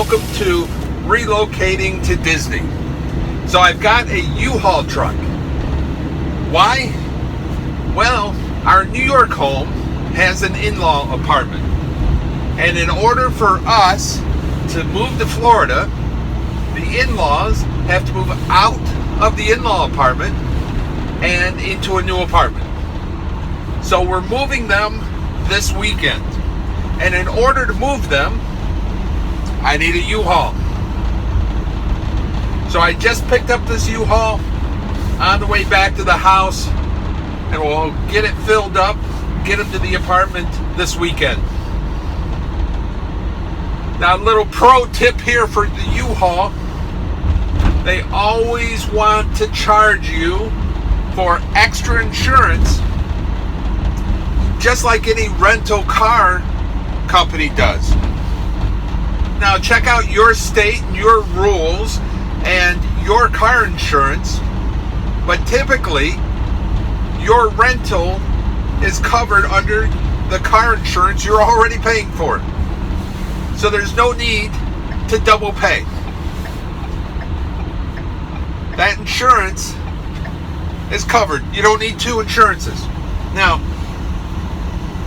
welcome to relocating to Disney. So I've got a U-Haul truck. Why? Well, our New York home has an in-law apartment. And in order for us to move to Florida, the in-laws have to move out of the in-law apartment and into a new apartment. So we're moving them this weekend. And in order to move them, I need a U-Haul. So I just picked up this U-Haul on the way back to the house, and we'll get it filled up, get them to the apartment this weekend. Now, a little pro tip here for the U-Haul. They always want to charge you for extra insurance, just like any rental car company does. Now, check out your state and your rules and your car insurance, but typically your rental is covered under the car insurance you're already paying for. So there's no need to double pay. That insurance is covered. You don't need two insurances. Now,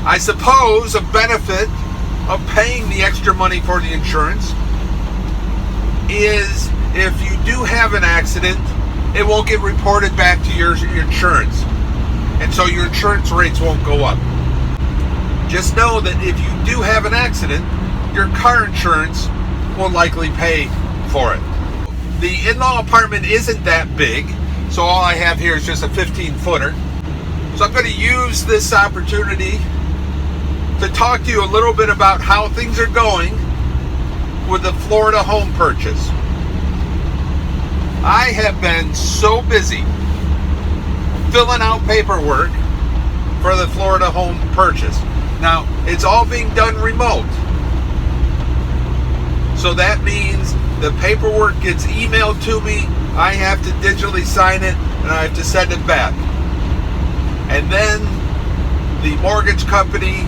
I suppose a benefit of paying the extra money for the insurance is if you do have an accident, it won't get reported back to your insurance. And so your insurance rates won't go up. Just know that if you do have an accident, your car insurance will likely pay for it. The in-law apartment isn't that big, so all I have here is just a 15-footer. So I'm going to use this opportunity to talk to you a little bit about how things are going with the Florida home purchase. I have been so busy filling out paperwork for the Florida home purchase. Now, it's all being done remote. So that means the paperwork gets emailed to me, I have to digitally sign it, and I have to send it back. And then the mortgage company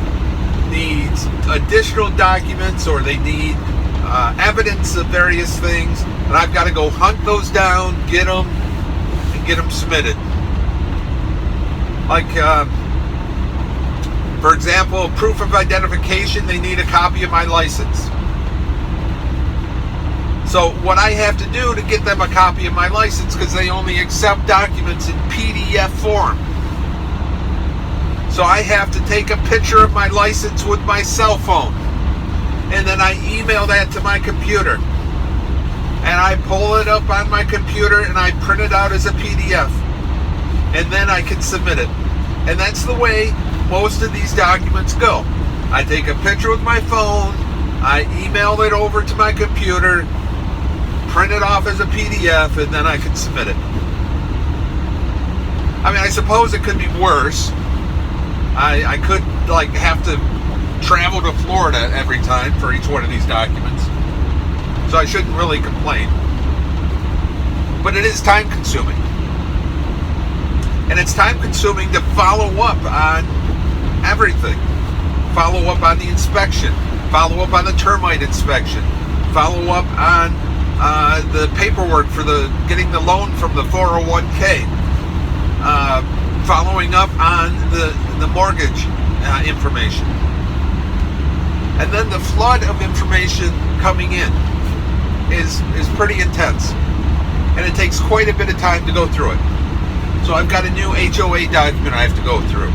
needs additional documents, or they need evidence of various things, and I've got to go hunt those down, get them, and get them submitted. Like, for example, proof of identification, they need a copy of my license. So what I have to do to get them a copy of my license, because they only accept documents in PDF form. So I have to take a picture of my license with my cell phone, and then I email that to my computer, and I pull it up on my computer and I print it out as a PDF, and then I can submit it. And that's the way most of these documents go. I take a picture with my phone, I email it over to my computer, print it off as a PDF, and then I can submit it. I mean, I suppose it could be worse. I could have to travel to Florida every time for each one of these documents. So I shouldn't really complain. But it is time consuming. And it's time consuming to follow up on everything. Follow up on the inspection. Follow up on the termite inspection. Follow up on the paperwork for getting the loan from the 401k. Following up on the mortgage information. And then the flood of information coming in is pretty intense. And it takes quite a bit of time to go through it. So I've got a new HOA document I have to go through.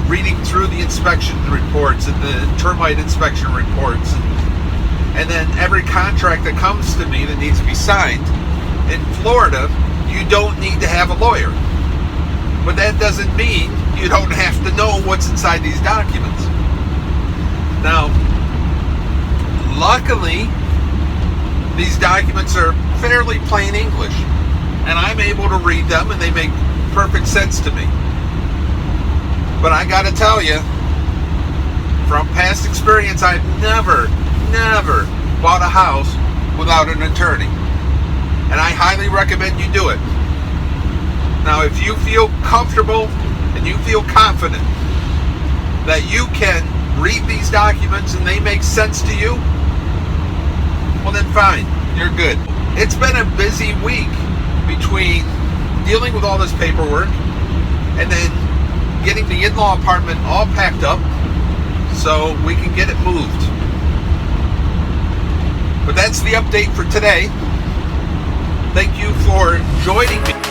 Reading through the inspection reports and the termite inspection reports. And then every contract that comes to me that needs to be signed. In Florida, you don't need to have a lawyer. But that doesn't mean you don't have to know what's inside these documents. Now, luckily, these documents are fairly plain English, and I'm able to read them, and they make perfect sense to me. But I gotta tell you, from past experience, I've never bought a house without an attorney. And I highly recommend you do it. Now, if you feel comfortable and you feel confident that you can read these documents and they make sense to you, well then fine, you're good. It's been a busy week between dealing with all this paperwork and then getting the in-law apartment all packed up so we can get it moved. But that's the update for today. Thank you for joining me.